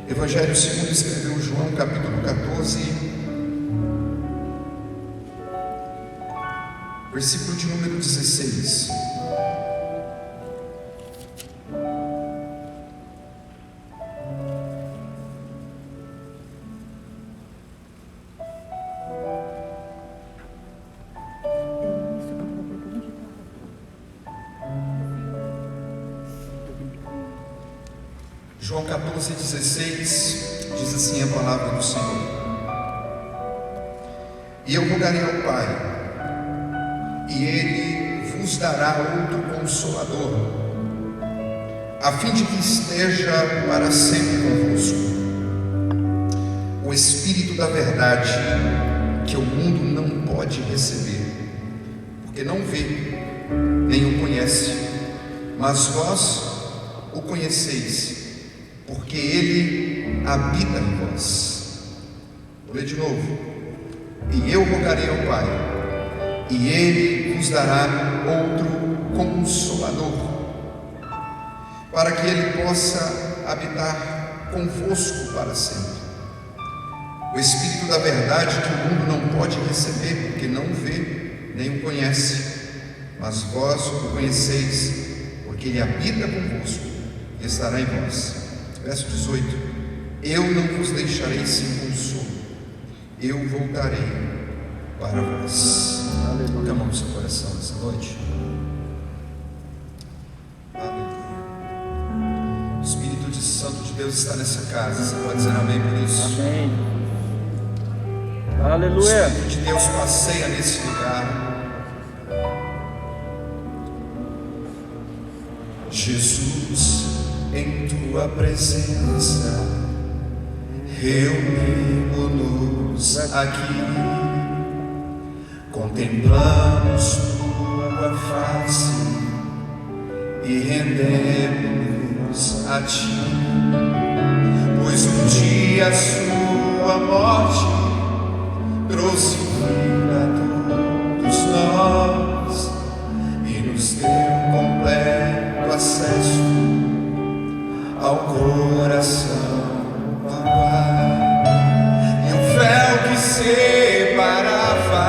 Evangelho segundo escreveu João, capítulo 14, versículo de número 16. João 14, 16, diz assim a palavra do Senhor: E eu rogarei ao Pai, e Ele vos dará outro Consolador, a fim de que esteja para sempre convosco, o Espírito da verdade, que o mundo não pode receber, porque não vê, nem o conhece, mas vós o conheceis, porque Ele habita em vós. Vou ler de novo. E eu rogarei ao Pai, e Ele vos dará outro Consolador, para que Ele possa habitar convosco para sempre, o Espírito da verdade, que o mundo não pode receber, porque não vê, nem o conhece, mas vós o conheceis, porque Ele habita convosco e estará em vós. Verso 18: Eu não vos deixarei sem consolo, eu voltarei para vós. Aleluia. Coloque a mão no seu coração nessa noite. Aleluia. O Espírito Santo de Deus está nessa casa. Você pode dizer amém por isso? Amém. Aleluia. O Espírito de Deus passeia nesse lugar. Jesus, em tua presença, reunimos-nos aqui, contemplamos tua face e rendemos a ti, pois um dia a sua morte trouxe vida a todos nós e nos deu completo acesso ao coração do Pai. E o véu que separava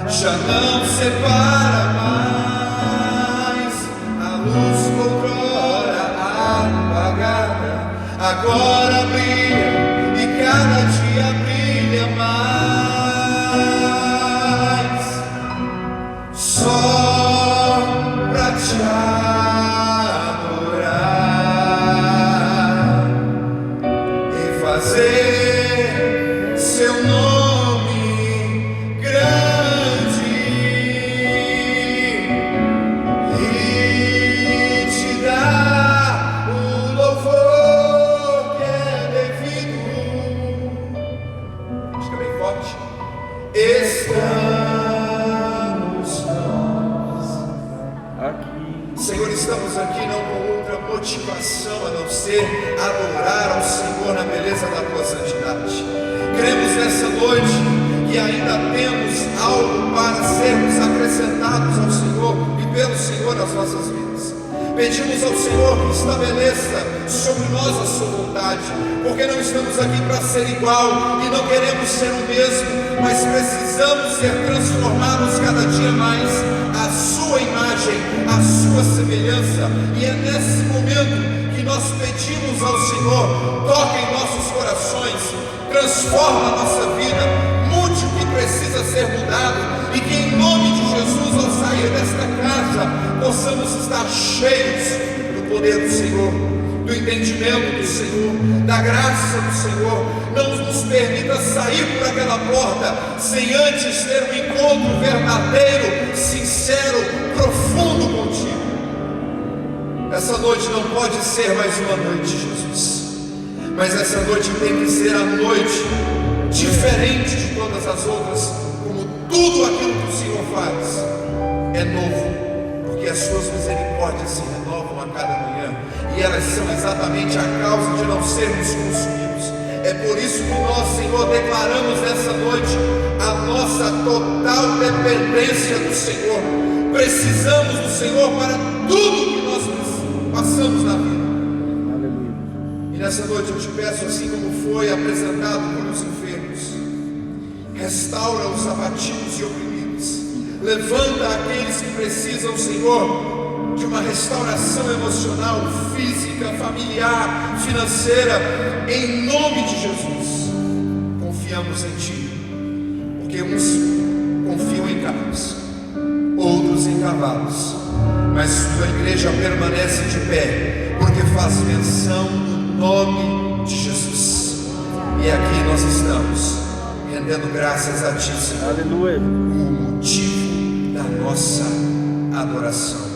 já não separa mais. A luz outrora apagada agora brilha, e cada dia brilha mais. Só pra te fazer seu nome grande e te dar o louvor que é devido. Acho que é bem forte. Estamos nós aqui. Senhor, estamos aqui não com outra motivação a não ser adorar ao Senhor na beleza da tua santidade. Queremos nessa noite que ainda temos algo para sermos acrescentados ao Senhor e pelo Senhor nas nossas vidas. Pedimos ao Senhor que estabeleça sobre nós a sua vontade, porque não estamos aqui para ser igual e não queremos ser o mesmo, mas precisamos ser transformados cada dia mais à sua imagem, à sua semelhança. E é nesse momento que nós pedimos ao Senhor: toque em nossos corações, transforma a nossa vida, mude o que precisa ser mudado, e que em nome de Jesus, ao sair desta casa, possamos estar cheios do poder do Senhor, do entendimento do Senhor, da graça do Senhor. Não nos permita sair por aquela porta sem antes ter um encontro verdadeiro, sincero, profundo contigo. Essa noite não pode ser mais uma noite, Jesus, mas essa noite tem que ser a noite diferente de todas as outras, como tudo aquilo que o Senhor faz é novo, porque as suas misericórdias se renovam a cada manhã, e elas são exatamente a causa de não sermos consumidos. É por isso que nós, Senhor, declaramos nessa noite a nossa total dependência do Senhor. Precisamos do Senhor para tudo que nós passamos na vida. Aleluia. E E nessa noite eu te peço, assim como foi apresentado pelos enfermos, restaura os abatidos e oprimidos, levanta aqueles que precisam, Senhor, de uma restauração emocional, física, familiar, financeira, em nome de Jesus. Confiamos em Ti, porque uns confiam em carros, outros em cavalos, mas Sua igreja permanece de pé, porque faz menção do nome de Jesus. E aqui nós estamos rendendo graças a Ti, Senhor. Aleluia. O motivo da nossa adoração.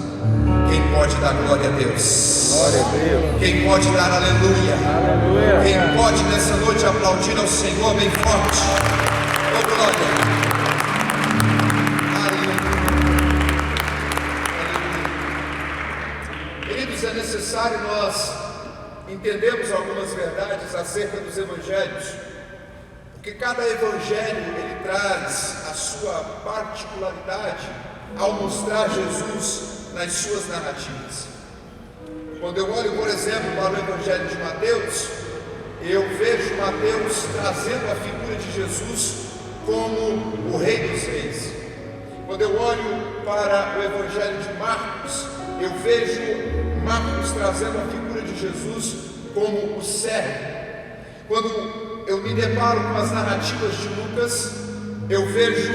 Quem pode dar glória a Deus? Glória a Deus. Quem pode dar aleluia? Aleluia. Quem pode nessa noite aplaudir ao Senhor bem forte? Oh, glória. Aleluia. Queridos, é necessário nós entendermos algumas verdades acerca dos evangelhos, porque cada evangelho ele traz a sua particularidade ao mostrar Jesus nas suas narrativas. Quando eu olho, por exemplo, para o evangelho de Mateus, eu vejo Mateus trazendo a figura de Jesus como o Rei dos Reis. Quando eu olho para o evangelho de Marcos, eu vejo Marcos trazendo a figura de Jesus como o servo. Quando eu me deparo com as narrativas de Lucas, eu vejo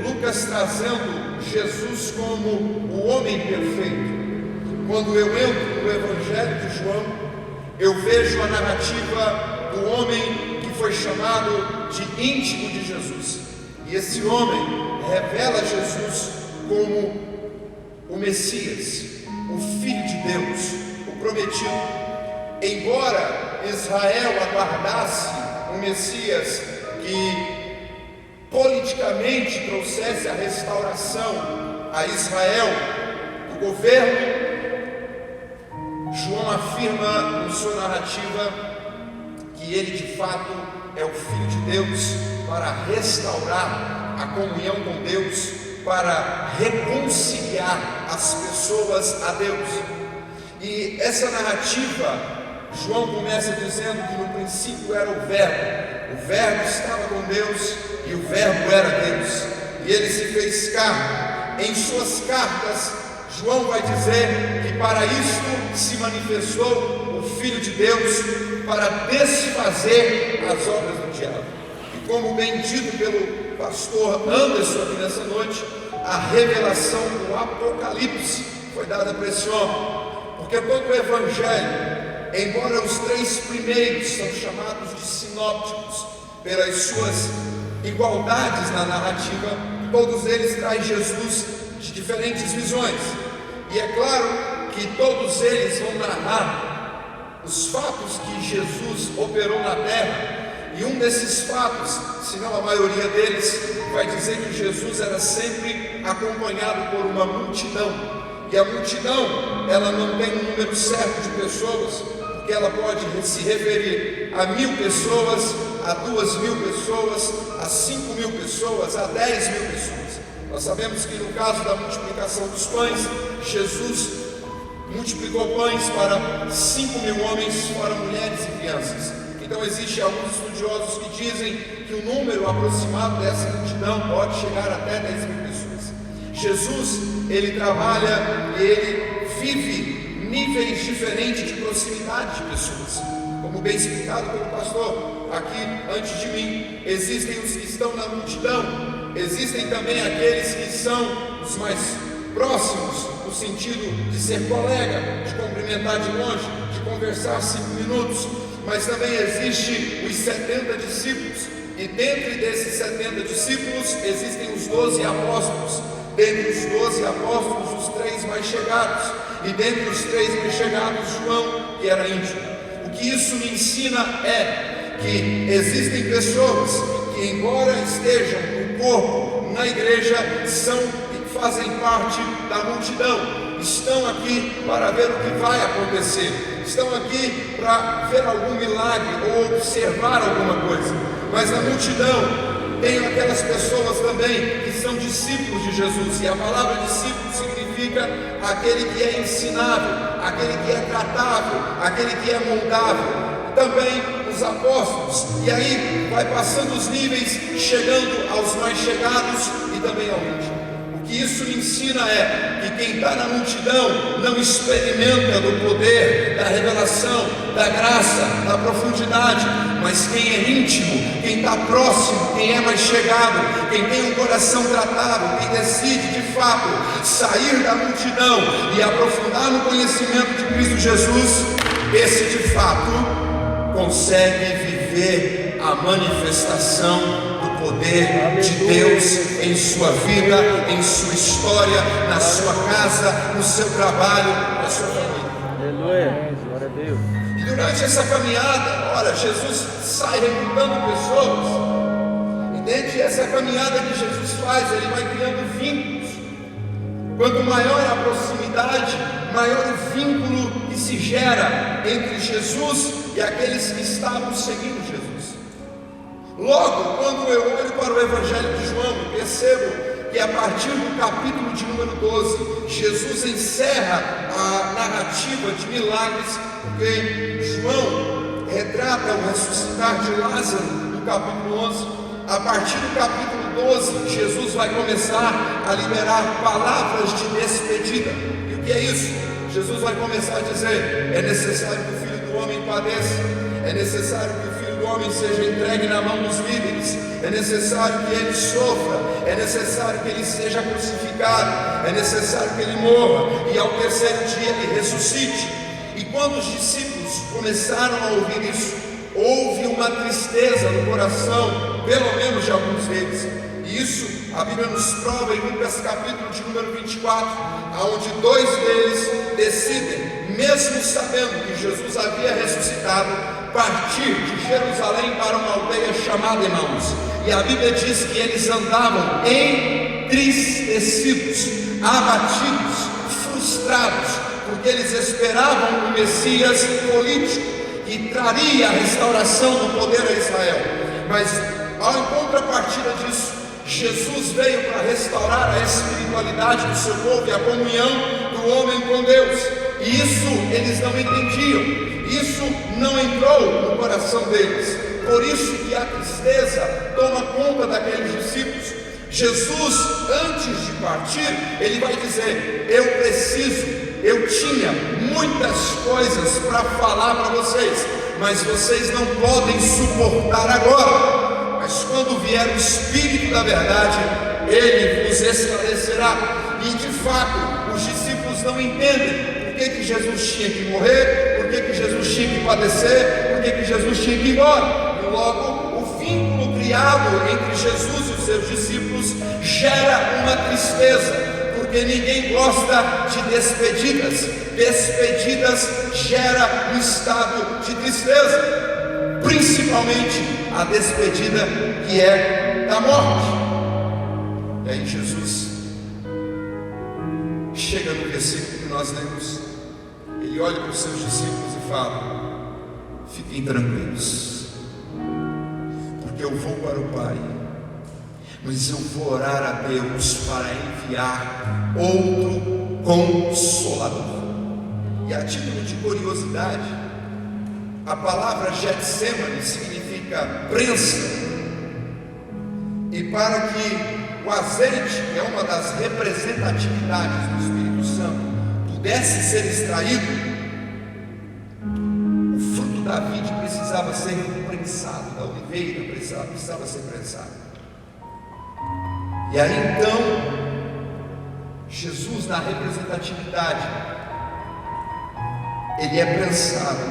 Lucas trazendo Jesus como o homem perfeito. Quando eu entro no Evangelho de João, eu vejo a narrativa do homem que foi chamado de íntimo de Jesus. E esse homem revela Jesus como o Messias, o Filho de Deus, o prometido. Embora Israel aguardasse um Messias que politicamente trouxesse a restauração a Israel do governo, João afirma em sua narrativa que ele de fato é o Filho de Deus para restaurar a comunhão com Deus, para reconciliar as pessoas a Deus. E essa narrativa, João começa dizendo que no princípio era o Verbo estava com Deus e o Verbo era Deus, e ele se fez carne. Em suas cartas, João vai dizer que para isto se manifestou o Filho de Deus, para desfazer as obras do diabo. E como bem dito pelo pastor Anderson aqui nessa noite, a revelação do Apocalipse foi dada para esse homem, porque todo o Evangelho, embora os 3 primeiros são chamados de sinópticos pelas suas igualdades na narrativa, todos eles trazem Jesus de diferentes visões. E é claro que todos eles vão narrar os fatos que Jesus operou na terra. E um desses fatos, se não a maioria deles, vai dizer que Jesus era sempre acompanhado por uma multidão. E a multidão, ela não tem um número certo de pessoas, porque ela pode se referir a 1000 pessoas, a 2000 pessoas, a 5000 pessoas, a 10.000 pessoas. Nós sabemos que no caso da multiplicação dos pães, Jesus multiplicou pães para 5.000 homens, fora mulheres e crianças. Então existem alguns estudiosos que dizem que o número aproximado dessa multidão pode chegar até 10.000 pessoas. Jesus, ele trabalha e ele vive níveis diferentes de proximidade de pessoas. Como bem explicado pelo pastor aqui antes de mim, existem os que estão na multidão, existem também aqueles que são os mais próximos, no sentido de ser colega, de cumprimentar de longe, de conversar 5 minutos, mas também existe os 70 discípulos, e dentre desses 70 discípulos existem os 12 apóstolos. Dentre os 12 apóstolos, os 3 mais chegados, e dentre os 3 mais chegados, João, que era íntimo. O que isso me ensina é que existem pessoas que, embora estejam no corpo, na igreja, fazem parte da multidão, estão aqui para ver o que vai acontecer, estão aqui para ver algum milagre ou observar alguma coisa, mas a multidão tem aquelas pessoas também que são discípulos de Jesus, e a palavra discípulo significa aquele que é ensinável, aquele que é tratável, aquele que é moldável. também os apóstolos, e aí vai passando os níveis, chegando aos mais chegados e também ao último. O que isso me ensina é que quem está na multidão não experimenta do poder, da revelação, da graça, da profundidade, mas quem é íntimo, quem está próximo, quem é mais chegado, quem tem um coração tratável, quem decide de fato sair da multidão e aprofundar no conhecimento de Cristo Jesus, esse de fato consegue viver a manifestação do poder de Deus em sua vida, em sua história, na sua casa, no seu trabalho, na sua família. Aleluia, glória a Deus. E durante essa caminhada, olha, Jesus sai recrutando pessoas, e dentro dessa caminhada que Jesus faz, ele vai criando vínculos. Quanto maior a proximidade, maior o vínculo que se gera entre Jesus e aqueles que estavam seguindo Jesus. Logo, quando eu olho para o Evangelho de João, eu percebo que a partir do capítulo de número 12, Jesus encerra a narrativa de milagres, porque João retrata o ressuscitar de Lázaro no capítulo 11. A partir do capítulo 12, Jesus vai começar a liberar palavras de despedida. E o que é isso? Jesus vai começar a dizer: é necessário que o Filho do Homem padeça, é necessário que o Filho do Homem seja entregue na mão dos líderes, é necessário que ele sofra, é necessário que ele seja crucificado, é necessário que ele morra e ao terceiro dia ele ressuscite. E quando os discípulos começaram a ouvir isso, houve uma tristeza no coração, pelo menos de alguns deles. E isso a Bíblia nos prova em Lucas capítulo de número 24, onde dois deles decidem, mesmo sabendo que Jesus havia ressuscitado, partir de Jerusalém para uma aldeia chamada Emaús. E a Bíblia diz que eles andavam entristecidos, abatidos, frustrados, porque eles esperavam um Messias político que traria a restauração do poder a Israel. Mas em contrapartida disso, Jesus veio para restaurar a espiritualidade do seu povo e a comunhão do homem com Deus. E isso eles não entendiam, isso não entrou no coração deles. Por isso que a tristeza toma conta daqueles discípulos. Jesus, antes de partir, ele vai dizer: eu tinha muitas coisas para falar para vocês, mas vocês não podem suportar agora. Mas quando vier o Espírito da verdade, ele vos esclarecerá. E de fato, os discípulos não entendem por que Jesus tinha que morrer, por que Jesus tinha que padecer, por que Jesus tinha que ir embora. E logo, o vínculo criado entre Jesus e os seus discípulos gera uma tristeza, porque ninguém gosta de despedidas. Despedidas gera um estado de tristeza, principalmente a despedida que é da morte. E aí Jesus chega no versículo que nós lemos, ele olha para os seus discípulos e fala: fiquem tranquilos, porque eu vou para o Pai, mas eu vou orar a Deus para enviar outro Consolador. E a título de curiosidade, a palavra Getsemane significa prensa, e para que o azeite, que é uma das representatividades do Espírito Santo, pudesse ser extraído, o fruto da vide precisava ser prensado, da oliveira precisava ser prensado. E aí então, Jesus, na representatividade, ele é prensado,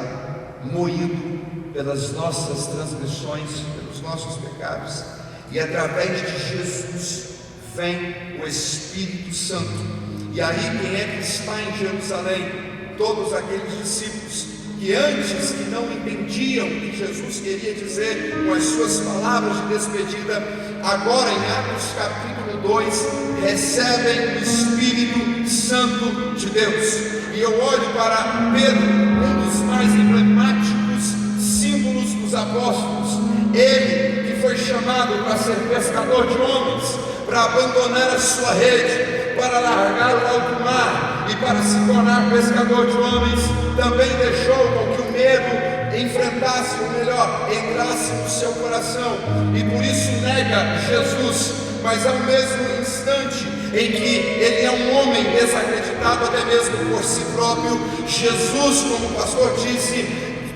moído pelas nossas transgressões, pelos nossos pecados, e através de Jesus vem o Espírito Santo. E aí quem é que está em Jerusalém? Todos aqueles discípulos que antes que não entendiam o que Jesus queria dizer com as suas palavras de despedida, agora em Atos capítulo 2 recebem o Espírito Santo de Deus. E eu olho para Pedro, um dos mais emblemáticos símbolos dos apóstolos, ele que foi chamado para ser pescador de homens, para abandonar a sua rede, para largar o alto mar e para se tornar pescador de homens, também deixou com que o medo enfrentasse, ou melhor, entrasse no seu coração, e por isso nega Jesus. Mas ao mesmo instante em que ele é um homem desacreditado até mesmo por si próprio, Jesus, como o pastor disse,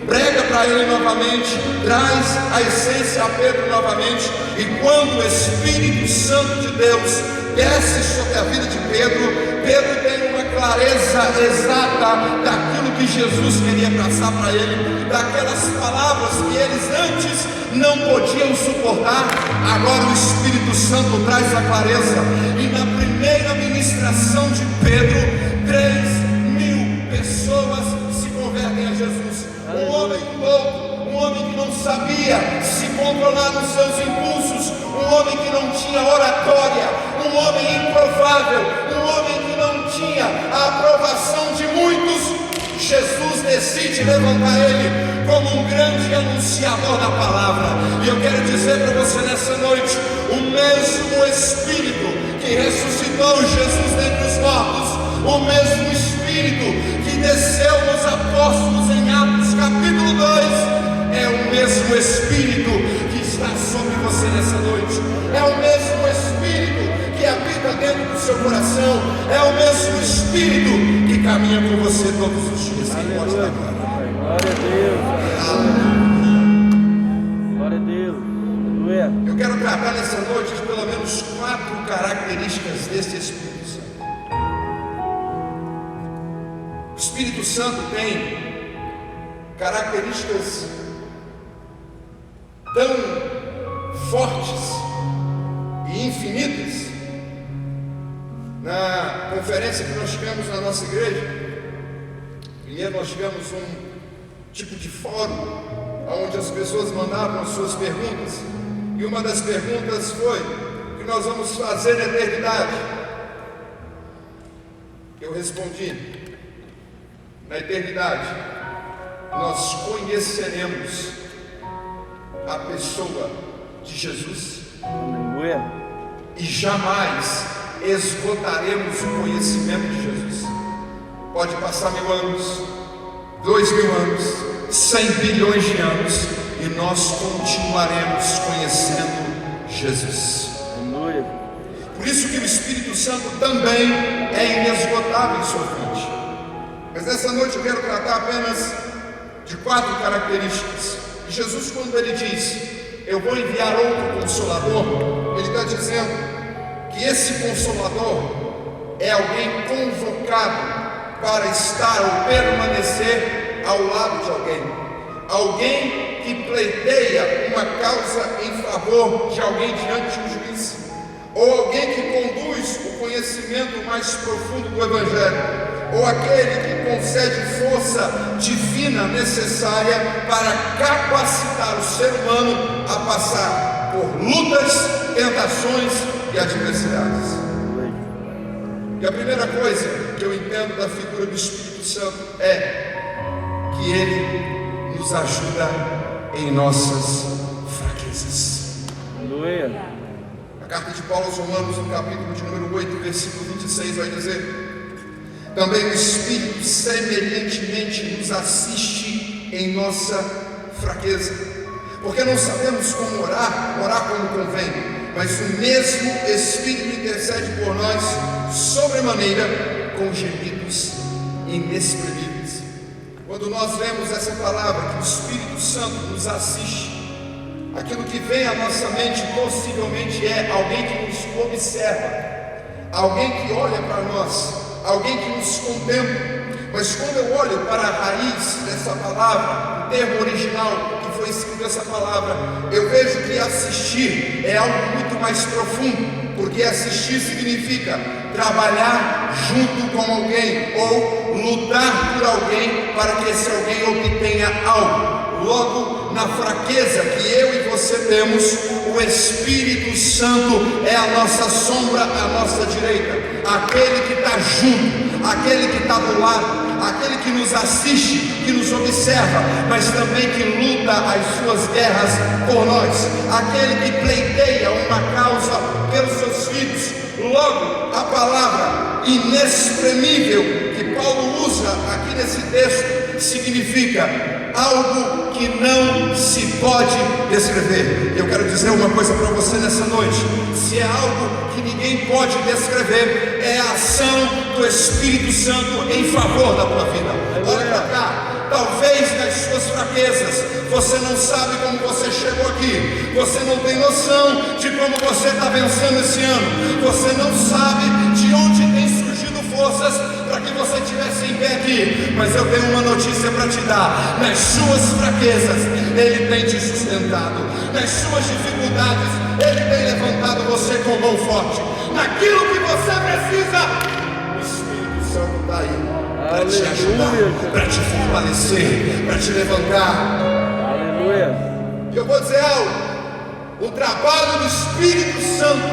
prega para ele novamente, traz a essência a Pedro novamente, e quando o Espírito Santo de Deus desce sobre a vida de Pedro, Pedro tem uma clareza exata daquilo que Jesus queria passar para ele, daquelas palavras que eles antes não podiam suportar. Agora o Espírito Santo traz a clareza, e na primeira ministração de Pedro, 3.000 pessoas se convertem a Jesus. Um homem louco, um homem que não sabia se controlar nos seus impulsos, um homem que não tinha oratória, um homem improvável, um homem que não tinha a aprovação de muitos. Jesus decide levantar ele como um grande anunciador da palavra. E eu quero dizer para você nessa noite, o mesmo Espírito que ressuscitou Jesus dentre os mortos, o mesmo Espírito que desceu nos apóstolos em Atos capítulo 2, é o mesmo Espírito que está sobre você nessa noite, é o mesmo Espírito que habita dentro do seu coração, é o mesmo Espírito que caminha com você todos os dias. Aleluia. Glória a Deus. Glória a Deus. Aleluia. Eu quero tratar nessa noite de pelo menos 4 características desse Espírito Santo. O Espírito Santo tem características tão fortes e infinitas. Na conferência que nós tivemos na nossa igreja, primeiro nós tivemos um tipo de fórum onde as pessoas mandavam as suas perguntas, e uma das perguntas foi: o que nós vamos fazer na eternidade? Eu respondi: na eternidade nós conheceremos a pessoa de Jesus. Aleluia. E jamais esgotaremos o conhecimento de Jesus. Pode passar 1000 anos, 2000 anos, 100 bilhões de anos, e nós continuaremos conhecendo Jesus. Aleluia. Por isso que o Espírito Santo também é inesgotável em sua frente. Mas nessa noite eu quero tratar apenas de 4 características. E Jesus, quando ele diz: eu vou enviar outro Consolador, ele está dizendo que esse Consolador é alguém convocado para estar ou permanecer ao lado de alguém que pleiteia uma causa em favor de alguém diante de um juiz, ou alguém que conduz o conhecimento mais profundo do Evangelho, ou aquele que concede força divina necessária para capacitar o ser humano a passar por lutas, tentações e adversidades. E a primeira coisa que eu entendo da figura do Espírito Santo é que ele nos ajuda em nossas fraquezas. Aleluia. A carta de Paulo aos Romanos, no capítulo de número 8, versículo 26, vai dizer: também o Espírito semelhantemente nos assiste em nossa fraqueza, porque não sabemos como orar como convém, mas o mesmo Espírito intercede por nós sobremaneira com gemidos inexprimíveis. Quando nós lemos essa palavra, que o Espírito Santo nos assiste, aquilo que vem à nossa mente possivelmente é alguém que nos observa, alguém que olha para nós, alguém que nos contempla. Mas quando eu olho para a raiz dessa palavra, o termo original que foi escrito essa palavra, eu vejo que assistir é algo muito mais profundo, porque assistir significa trabalhar junto com alguém, ou lutar por alguém para que esse alguém obtenha algo. Logo, na fraqueza que eu e você temos, o Espírito Santo é a nossa sombra, a nossa direita, aquele que está junto, aquele que está do lado, aquele que nos assiste, que nos observa, mas também que luta as suas guerras por nós, aquele que pleiteia uma causa pelos seus filhos. Logo, a palavra inexprimível que Paulo usa aqui nesse texto significa algo que não se pode descrever. Eu quero dizer uma coisa para você nessa noite: se é algo que ninguém pode descrever, é a ação do Espírito Santo em favor da tua vida. Olha para cá. Talvez nas suas fraquezas você não sabe como você chegou aqui, você não tem noção de como você está vencendo esse ano, você não sabe de onde tem surgido forças para que você estivesse em pé aqui, mas eu tenho uma notícia para te dar: nas suas fraquezas Ele tem te sustentado, nas suas dificuldades Ele tem levantado você com mão forte. Naquilo que você precisa, o Espírito Santo está aí para te ajudar, para te fortalecer, para te levantar. Aleluia. E eu vou dizer algo: o trabalho do Espírito Santo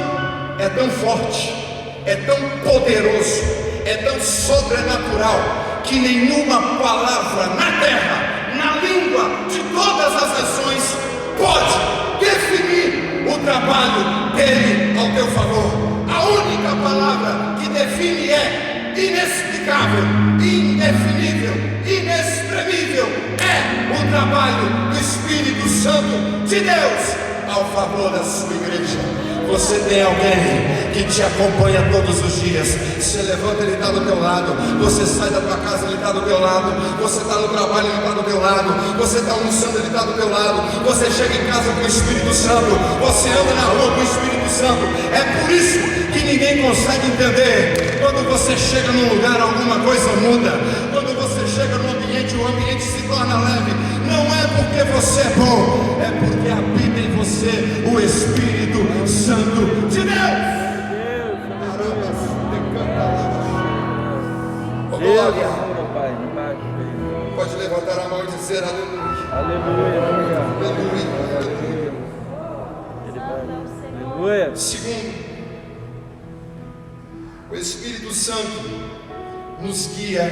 é tão forte, é tão poderoso, é tão sobrenatural, que nenhuma palavra na terra, na língua de todas as nações, pode definir o trabalho dele ao teu favor. A única palavra que define é inexplicável, indefinível, inexprimível. É o trabalho do Espírito Santo de Deus ao favor da sua igreja. Você tem alguém que te acompanha todos os dias. Você levanta, ele está do teu lado. Você sai da tua casa, ele está do teu lado. Você está no trabalho, ele está do teu lado. Você está almoçando, ele está do teu lado. Você chega em casa com o Espírito Santo. Você anda na rua com o Espírito Santo. É por isso que ninguém consegue entender. Quando você chega num lugar, alguma coisa muda. Quando você chega num ambiente, o ambiente se torna leve. Não é porque você é bom, é porque habita em você o Espírito Santo de Deus. Caramba, decanta lá. Oh, glória. Pode levantar a mão e dizer aleluia. Aleluia. Aleluia. Aleluia. Segundo, o Espírito Santo nos guia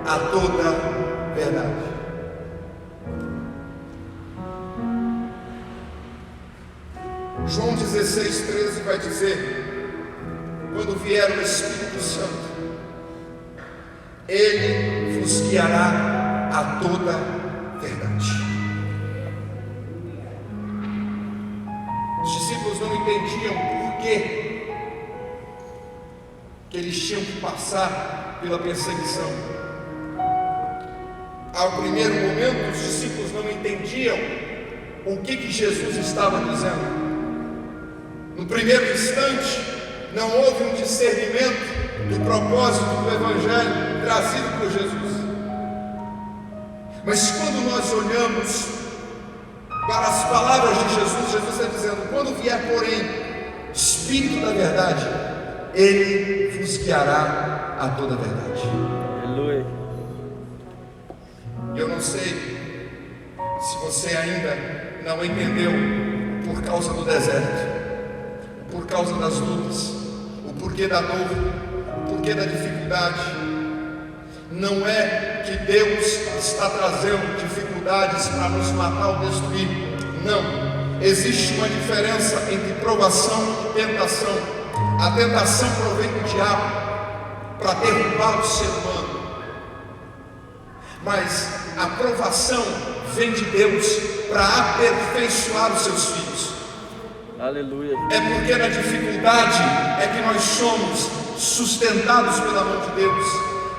a toda verdade. João 16:13 vai dizer: quando vier o Espírito Santo, Ele vos guiará a toda verdade. Os discípulos não entendiam por que eles tinham que passar pela perseguição. Ao primeiro momento, os discípulos não entendiam o que Jesus estava dizendo. No primeiro instante, não houve um discernimento do propósito do Evangelho trazido por Jesus. Mas quando nós olhamos para as palavras de Jesus, Jesus está dizendo: quando vier, porém, Espírito da verdade, Ele vos guiará a toda a verdade. Aleluia. Eu não sei se você ainda não entendeu por causa do deserto, por causa das lutas, o porquê da dor, o porquê da dificuldade. Não é que Deus está trazendo dificuldades para nos matar ou destruir. Não. Existe uma diferença entre provação e tentação. A tentação provém do diabo para derrubar o ser humano, mas a provação vem de Deus para aperfeiçoar os seus filhos. Aleluia. É porque na dificuldade é que nós somos sustentados pela mão de Deus.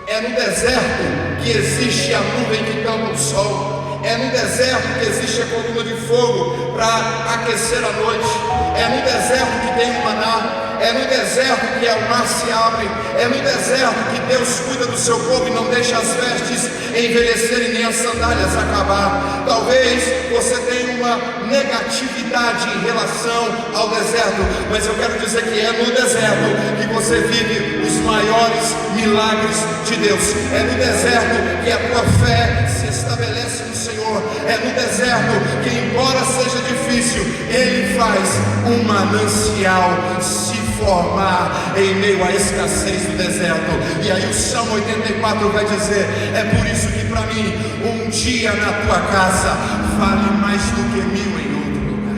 É no deserto que existe a nuvem que tampa o sol. É no deserto que existe a coluna de fogo para aquecer a noite. É no deserto que tem o maná. É no deserto que o mar se abre. É no deserto que Deus cuida do seu povo e não deixa as vestes envelhecerem nem as sandálias acabar. Talvez você tenha uma negatividade em relação ao deserto, mas eu quero dizer que é no deserto que você vive os maiores milagres de Deus. É no deserto que a tua fé se estabelece no Senhor. É no deserto que, embora seja difícil, Ele faz um manancial se formar em meio à escassez do deserto. E aí o Salmo 84 vai dizer: é por isso que para mim um dia na tua casa vale mais do que 1000 em outro lugar.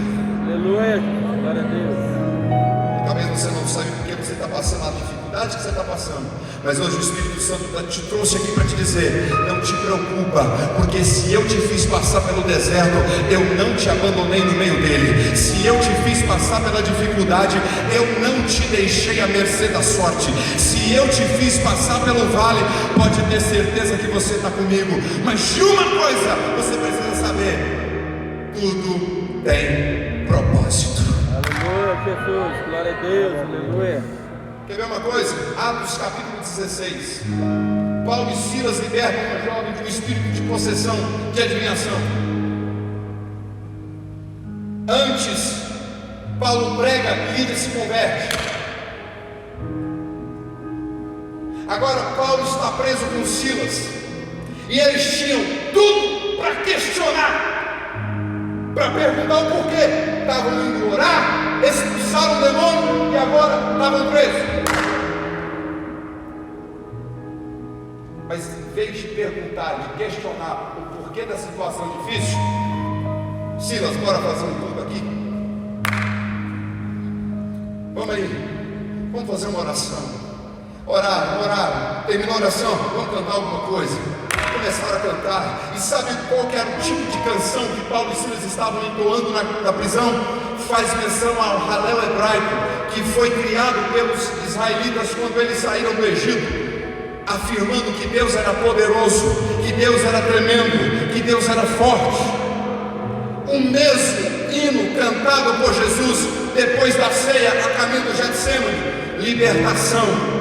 Aleluia. Glória a Deus. Talvez você não saiba porque você está passando a dificuldade. dificuldade que você está passando. Mas hoje o Espírito Santo te trouxe aqui para te dizer: não te preocupa, porque se eu te fiz passar pelo deserto, eu não te abandonei no meio dele. Se eu te fiz passar pela dificuldade, eu não te deixei à mercê da sorte. Se eu te fiz passar pelo vale, pode ter certeza que você está comigo. Mas de uma coisa você precisa saber: tudo tem propósito. Aleluia, Jesus. Glória a Deus. Aleluia. Quer ver uma coisa? Atos capítulo 16. Paulo e Silas libertam uma jovem de um espírito de possessão, de adivinhação. Antes, Paulo prega e Lídia se converte. Agora Paulo está preso com Silas, e eles tinham tudo para questionar, para perguntar o porquê. Estavam indo orar, expulsaram o demônio e agora estavam presos. Mas em vez de perguntar, de questionar o porquê da situação difícil, Silas, bora fazer um culto aqui? Vamos aí, vamos fazer uma oração. Oraram, terminou a oração, vamos cantar alguma coisa. Começaram a cantar, e sabe qual que era o tipo de canção que Paulo e Silas estavam entoando na prisão? Faz menção ao Halel hebraico, que foi criado pelos israelitas quando eles saíram do Egito, afirmando que Deus era poderoso, que Deus era tremendo, que Deus era forte. O mesmo hino cantado por Jesus depois da ceia a caminho do Getsemane: libertação.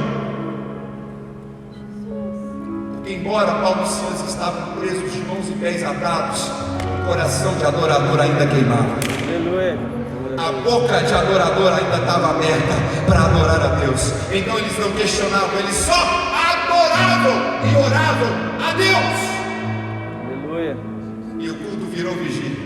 Embora Paulo e Silas estavam presos de mãos e pés atados, o coração de adorador ainda queimava. Aleluia. A boca de adorador ainda estava aberta para adorar a Deus. Então eles não questionavam, eles só adoravam e oravam a Deus. Aleluia. E o culto virou vigília.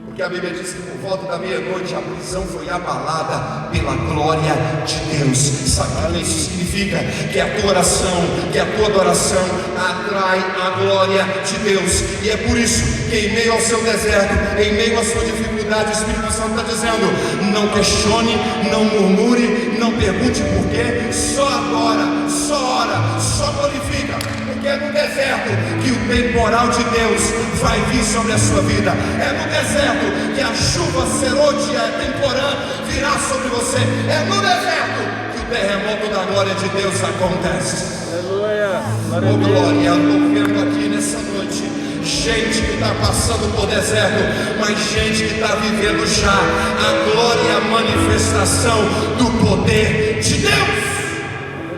Porque a Bíblia diz que por volta da meia-noite a prisão foi abalada pela glória de Deus. Sabe o que isso significa? Que a tua oração, que a tua adoração atrai a glória de Deus. E é por isso que em meio ao seu deserto, em meio à sua dificuldade, o Espírito Santo está dizendo: não questione, não murmure, não pergunte por quê, só adora, só ora, só glorifica. Porque é no deserto que o temporal de Deus vai vir sobre a sua vida. É no deserto que a chuva serôdia temporã virá sobre você. É no deserto que o terremoto da glória de Deus acontece. Aleluia. Oh glória, eu estou vendo aqui nessa noite gente que está passando por deserto, mas gente que está vivendo já a glória e a manifestação do poder de Deus.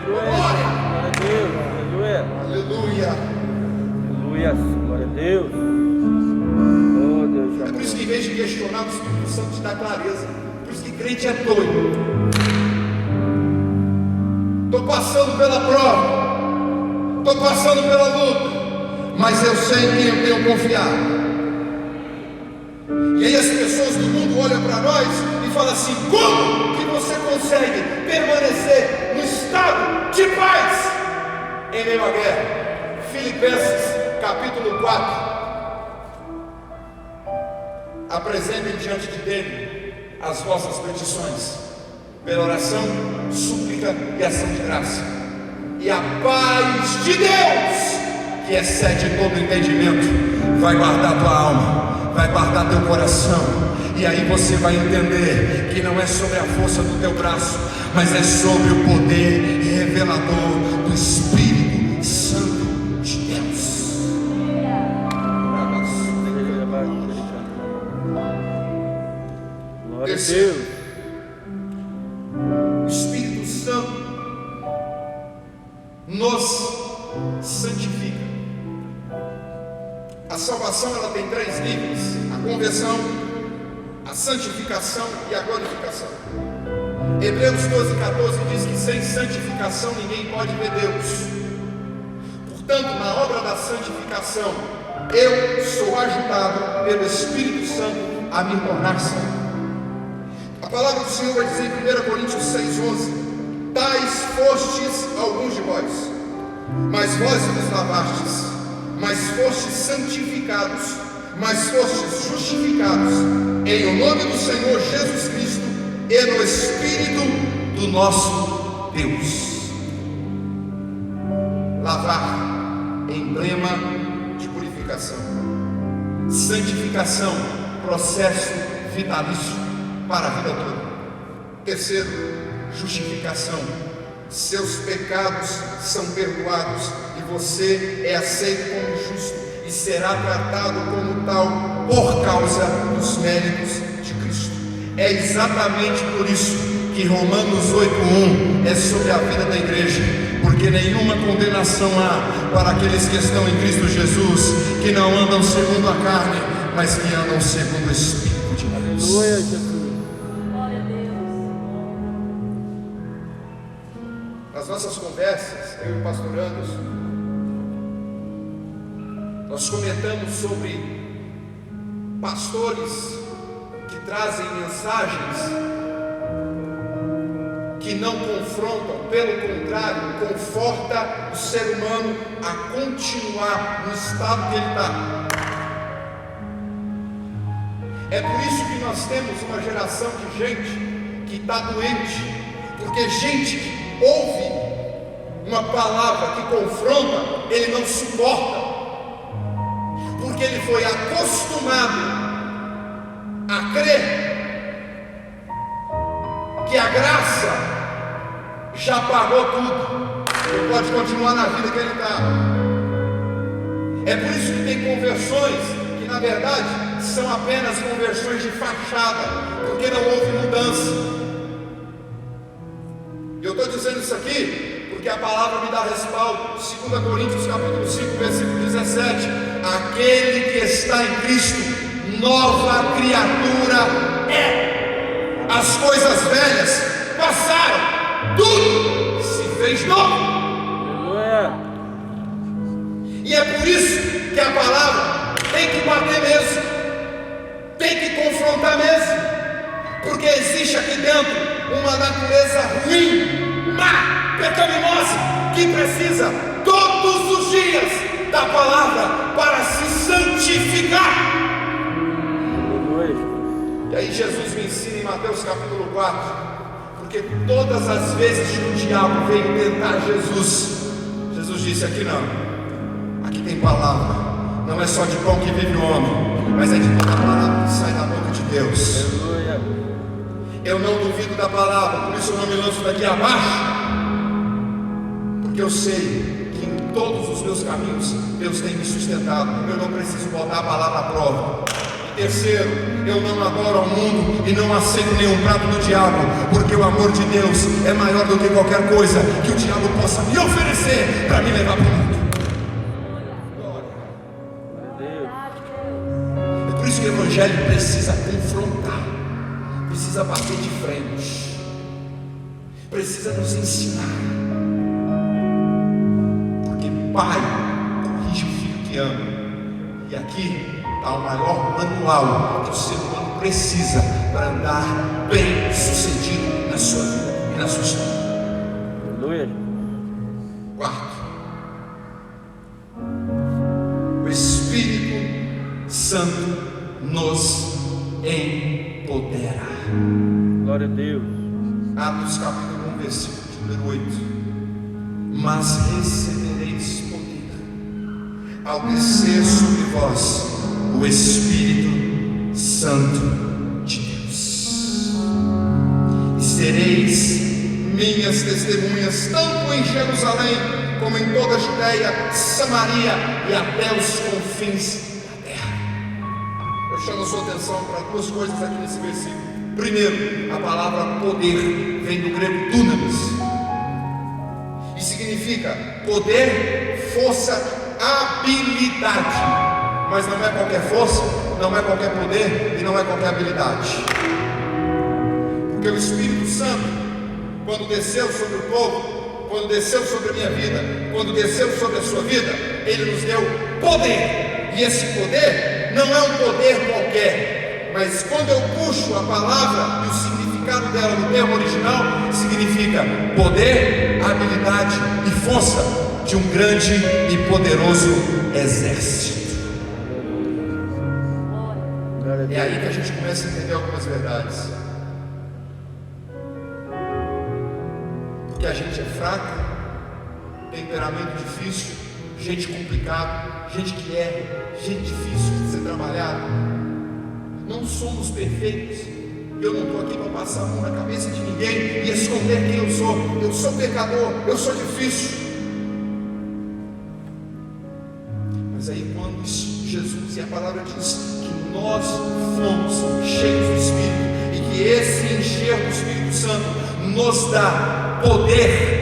Glória. Aleluia. Aleluia. Glória a Deus. Oh, Deus, É por isso que em vez de questionar, o Espírito Santo te dá clareza. Por isso que crente é doido. Estou passando pela prova, estou passando pela luta, mas eu sei em quem eu tenho confiado. E aí as pessoas do mundo olham para nós e falam assim: como que você consegue permanecer no estado de paz em meio à guerra? Filipenses capítulo 4. Apresentem diante de Dele as vossas petições, pela oração, súplica e ação de graça. E a paz de Deus, que excede todo entendimento, vai guardar tua alma, vai guardar teu coração. E aí você vai entender que não é sobre a força do teu braço, mas é sobre o poder revelador do Espírito Santo de Deus. Glória a Deus. O Espírito Santo nos santifica. A salvação ela tem 3 níveis: a conversão, a santificação e a glorificação. Hebreus 12:14 diz que sem santificação ninguém pode ver Deus. Portanto, na obra da santificação, eu sou ajudado pelo Espírito Santo a me tornar santo. A palavra do Senhor vai dizer em 1 Coríntios 6:11: tais fostes alguns de vós, mas vós vos lavastes, mas fostes santificados, mas fostes justificados em o nome do Senhor Jesus Cristo e no Espírito do nosso Deus. Lavar, emblema de purificação. Santificação, processo vitalício para a vida toda. Terceiro, justificação. Seus pecados são perdoados e você é aceito como justo e será tratado como tal por causa dos méritos de Cristo. É exatamente por isso que Romanos 8:1 é sobre a vida da igreja, porque nenhuma condenação há para aqueles que estão em Cristo Jesus, que não andam segundo a carne, mas que andam segundo o Espírito de Deus. Aleluia, Jesus. Glória a Deus. Nas nossas conversas, eu e o pastor Anderson, nós comentamos sobre pastores que trazem mensagens que não confrontam, pelo contrário, conforta o ser humano a continuar no estado que ele está. É por isso que nós temos uma geração de gente que está doente, porque gente que ouve uma palavra que confronta, ele não suporta, porque ele foi acostumado a crer que a graça já pagou tudo, ele pode continuar na vida que ele está. É por isso que tem conversões que na verdade são apenas conversões de fachada, porque não houve mudança. E eu estou dizendo isso aqui porque a palavra me dá respaldo. 2 Coríntios capítulo 5, versículo 17: aquele que está em Cristo, nova criatura é. As coisas velhas passaram, tudo se fez novo. Aleluia. E é por isso que a palavra tem que bater mesmo, tem que confrontar mesmo, porque existe aqui dentro uma natureza ruim, má, pecaminosa, que precisa todos os dias da palavra para se santificar. Aleluia. E aí Jesus me ensina em Mateus capítulo 4, porque todas as vezes que o diabo veio tentar Jesus, Jesus disse: aqui não, aqui tem palavra, não é só de pão que vive o homem, mas é de toda a palavra que sai da boca de Deus. Aleluia. Eu não duvido da palavra, por isso eu não me lanço daqui abaixo, porque eu sei que em todos os meus caminhos Deus tem me sustentado, eu não preciso botar a palavra à prova. Terceiro, eu não adoro ao mundo e não aceito nenhum prato do diabo, porque o amor de Deus é maior do que qualquer coisa que o diabo possa me oferecer para me levar para o mundo. Glória a Deus. É por isso que o evangelho precisa confrontar, precisa bater de frente, precisa nos ensinar, porque pai corrige o filho que ama. E aqui está o maior manual que o ser humano precisa para andar bem sucedido na sua vida e na sua história. Aleluia. Quarto, o Espírito Santo nos empodera. Glória a Deus. Atos capítulo 1, versículo número 8: mas recebereis poder ao descer sobre vós o Espírito Santo de Deus, e sereis minhas testemunhas, tanto em Jerusalém, como em toda a Judeia, Samaria e até os confins da terra. Eu chamo a sua atenção para duas coisas aqui nesse versículo. Primeiro, a palavra poder vem do grego dunamis, e significa poder, força, habilidade. Mas não é qualquer força, não é qualquer poder e não é qualquer habilidade, porque o Espírito Santo, quando desceu sobre o povo, quando desceu sobre a minha vida, quando desceu sobre a sua vida, ele nos deu poder. E esse poder não é um poder qualquer, mas quando eu puxo a palavra e o significado dela no termo original, significa poder, habilidade e força de um grande e poderoso exército. É aí que a gente começa a entender algumas verdades. porque a gente é fraco, temperamento difícil, gente complicada, gente que erra, gente difícil de ser trabalhada. Não somos perfeitos. Eu não estou aqui para passar a mão na cabeça de ninguém e esconder quem eu sou. Eu sou pecador, eu sou difícil. Mas aí quando Jesus e a palavra diz que nós fomos cheios do Espírito e que esse encher do Espírito Santo nos dá poder,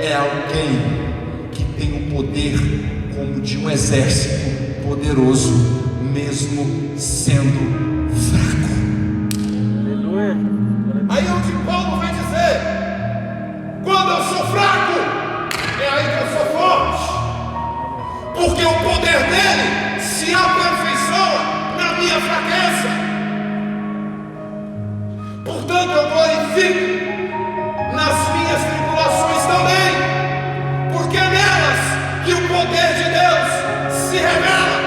é alguém que tem o poder como de um exército poderoso, mesmo sendo fraco. Aleluia. Aí é onde Paulo vai dizer: quando eu sou fraco, é aí que eu sou forte, porque o poder dele se aperfeiçoa na minha fraqueza. Portanto, eu glorifico nas minhas tribulações também, porque é nelas que o poder de Deus se revela.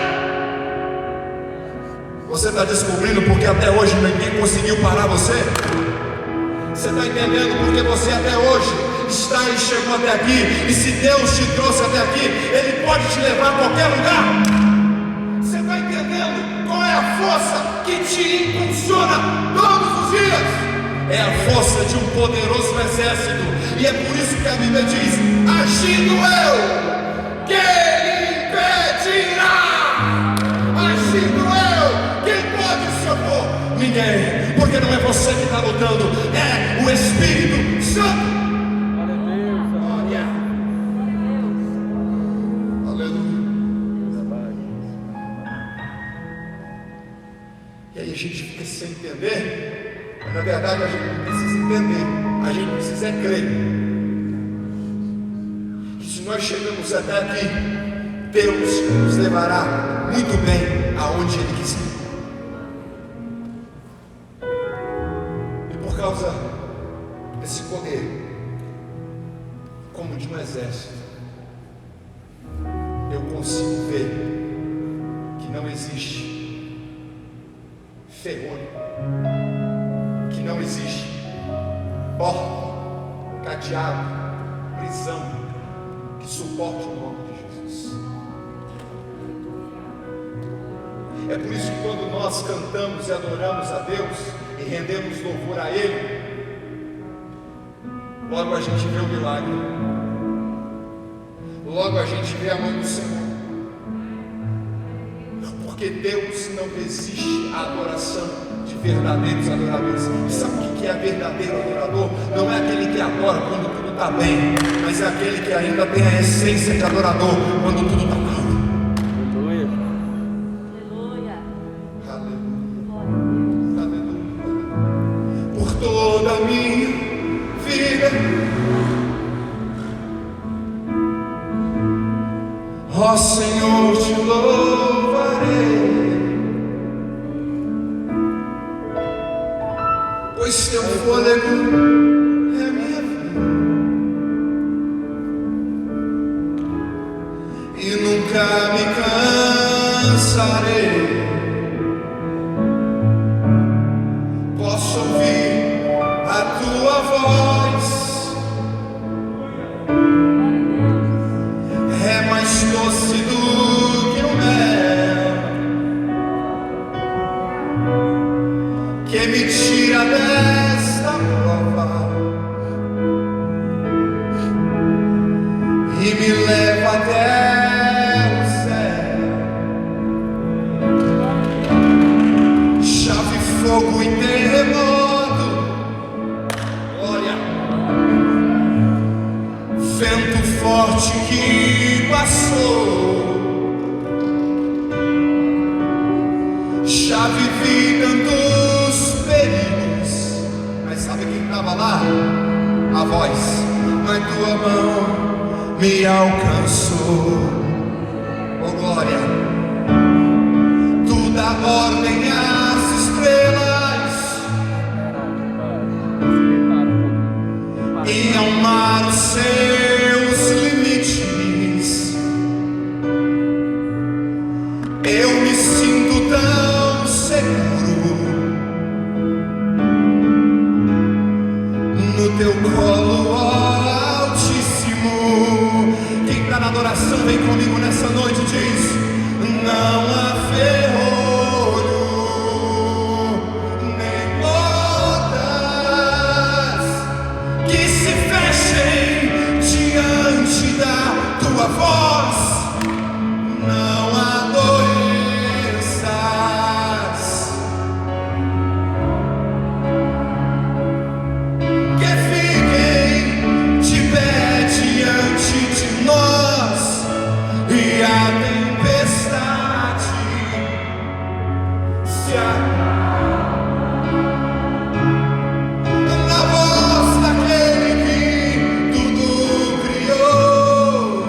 Você está descobrindo porque até hoje ninguém conseguiu parar você? Você está entendendo porque você até hoje está e chegou até aqui? E se Deus te trouxe até aqui, Ele pode te levar a qualquer lugar. Você está entendendo qual é a força que te impulsiona todos os dias? É a força de um poderoso exército. E é por isso que a Bíblia diz: agindo eu, quem impedirá? Agindo eu, quem pode se opor? Ninguém, porque não é você que está lutando, é o Espírito Santo. Glória. Aleluia. E aí a gente fica sem entender, mas na verdade a gente não precisa entender, a gente precisa crer que se nós chegamos até aqui, Deus nos levará muito bem aonde Ele quiser. E por causa desse poder, como de um exército, eu consigo ver que não existe ferrolho, que não existe porta, cadeado, prisão que suporte o nome de Jesus. É por isso que quando nós cantamos e adoramos a Deus e rendemos louvor a Ele, logo a gente vê o milagre, logo a gente vê a mão do Senhor. Porque Deus não resiste à adoração de verdadeiros adoradores. E sabe o que é verdadeiro adorador? Não é aquele que adora quando tudo está bem, mas é aquele que ainda tem a essência de adorador quando tudo está mal. Aleluia. Aleluia. Aleluia. Por toda a minha vida, ó Senhor, te louvarei, pois teu fôlego é minha vida, e nunca me cansarei. Posso ouvir a tua voz, é mais doce do que o mel, que me tira desta prova e me leva até o céu. Chave, fogo e terremoto, glória, vento forte que passou, já vivi tantos perigos, mas sabe quem estava lá? A voz, mas tua mão me alcançou. Oh glória, tu dá ordem às estrelas e ao mar os seus limites. Eu me sinto tão seguro nessa noite diz: não há ferrolho, nem portas que se fechem diante da tua voz. Não há doenças que fiquem de pé diante de nós, e a tempestade se na voz daquele que tudo criou,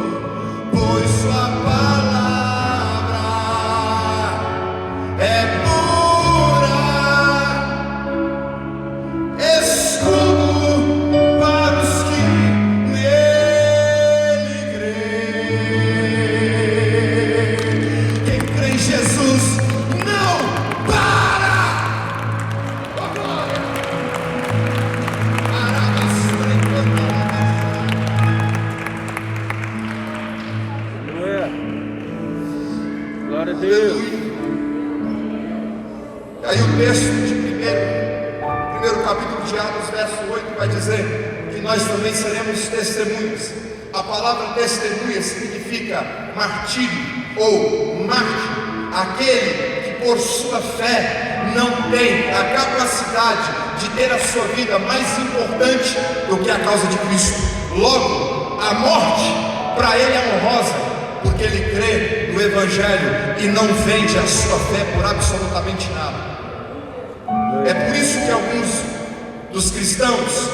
pois sua palavra é pura, escudo para os que nele creem. Quem crê em Jesus não para. Oh, glória. Aleluia. Glória a Deus. E aí o texto de primeiro capítulo de Atos, verso 8, vai dizer que nós também seremos testemunhas. A palavra testemunha significa martírio ou mártir, aquele que por sua fé não tem a capacidade de ter a sua vida mais importante do que a causa de Cristo. Logo, a morte para ele é honrosa, porque ele crê no Evangelho e não vende a sua fé por absolutamente nada. É por isso que alguns dos cristãos,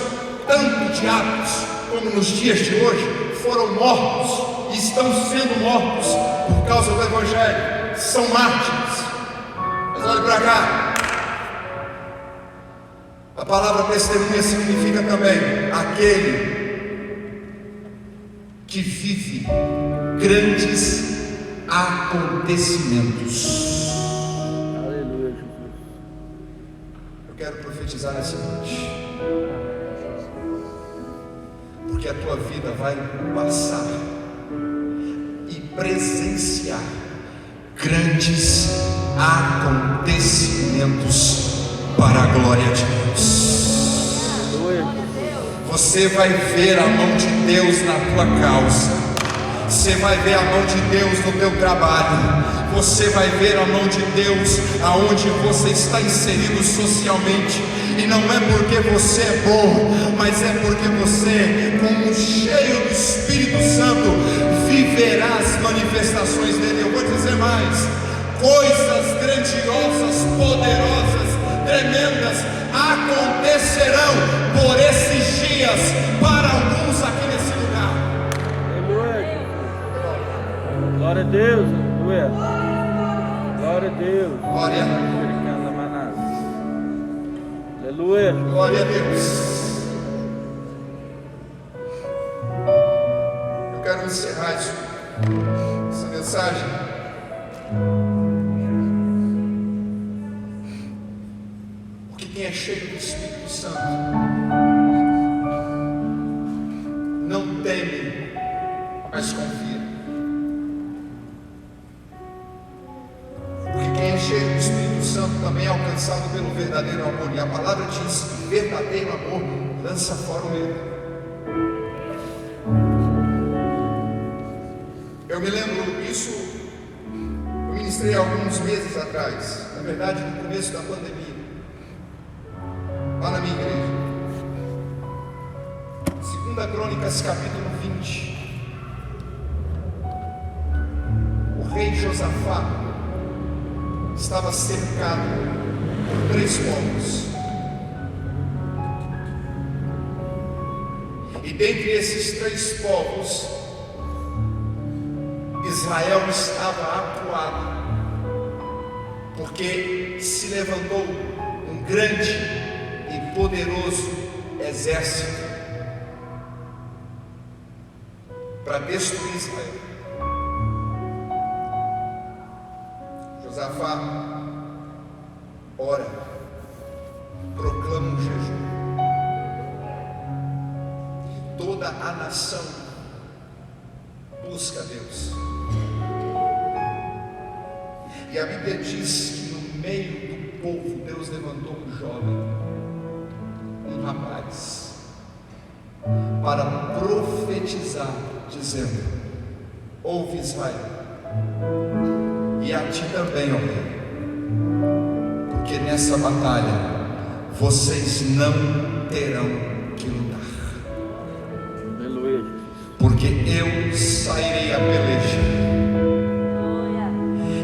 tanto de Atos como nos dias de hoje, foram mortos e estão sendo mortos por causa do Evangelho. São mártires. Mas olhe para cá. A palavra testemunha significa também aquele que vive grandes acontecimentos. Aleluia, Jesus. Eu quero profetizar nessa noite, porque a tua vida vai passar e presenciar grandes acontecimentos para a glória de Deus. Aleluia. Você vai ver a mão de Deus na tua causa. Você vai ver a mão de Deus no teu trabalho. Você vai ver a mão de Deus aonde você está inserido socialmente. E não é porque você é bom, mas é porque você, como cheio do Espírito Santo, viverá as manifestações dele. Eu vou dizer mais: coisas grandiosas, poderosas, tremendas acontecerão por esses dias para alguns aqui nesse lugar. Aleluia. Glória a Deus. Aleluia. Glória a Deus. Glória. Aleluia. Glória a Deus. Eu quero encerrar essa mensagem porque quem é cheio do Espírito Santo não teme, mas confia. Porque quem é cheio do Espírito Santo também é alcançado pelo verdadeiro amor. E a palavra diz que o verdadeiro amor lança fora o medo. Eu me lembro disso, eu ministrei alguns meses atrás, na verdade no começo da pandemia, lá na minha igreja. 2 Crônicas capítulo 20. O rei Josafá estava cercado por 3 povos, e dentre esses 3 povos, Israel estava acuado, porque se levantou um grande e poderoso exército para destruir Israel. Josafá ora, proclama um jejum. Toda a nação busca Deus. E a Bíblia diz que no meio do povo Deus levantou um jovem, um rapaz, para profetizar, dizendo: ouve Israel, e a ti também, ó rei, porque nessa batalha vocês não terão que lutar. Aleluia. Porque eu sairei a peleja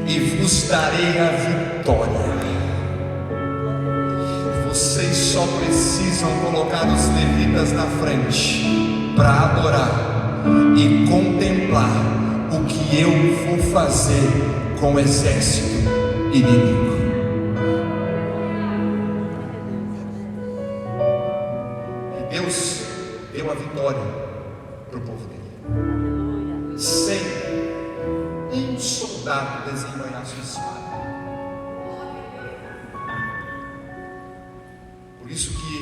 e vos darei a vitória. Vocês só precisam colocar os levitas na frente para adorar e contemplar o que eu vou fazer com o exército inimigo. Deus deu a vitória para o povo dele, sem um soldado desembanhar sua espada. Por isso que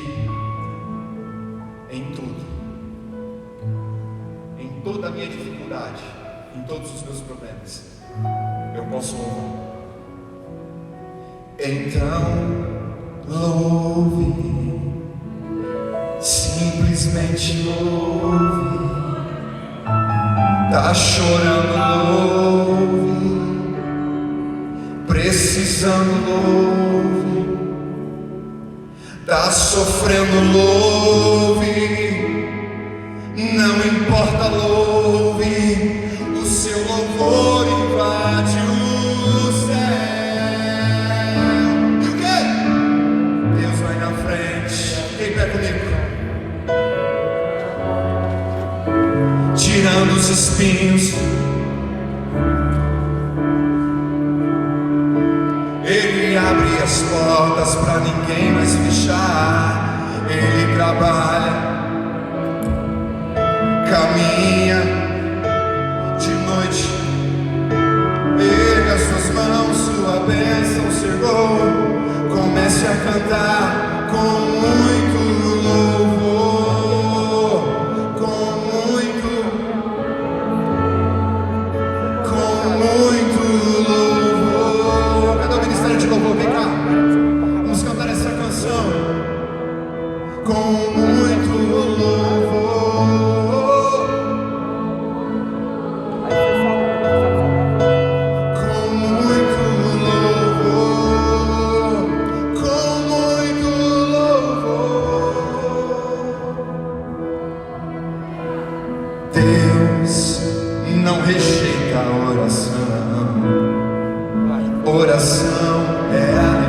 em toda a minha dificuldade, em todos os meus problemas, eu posso louvar. Então louve, simplesmente louve. Tá chorando, louve. Precisando, louve. Tá sofrendo, louve. Não importa, louve. O seu louvor invade o céu. E o quê? Deus vai na frente. Quem pé comigo? Tirando os espinhos, Ele abre as portas para ninguém mais fechar. Ele trabalha, caminha de noite. Erga suas mãos, sua bênção chegou. Comece a cantar com muito louvor, com muito louvor. Cadê o ministério de louvor? Vem cá, vamos cantar essa canção com muito louvor. Deus não rejeita a oração. Oração é a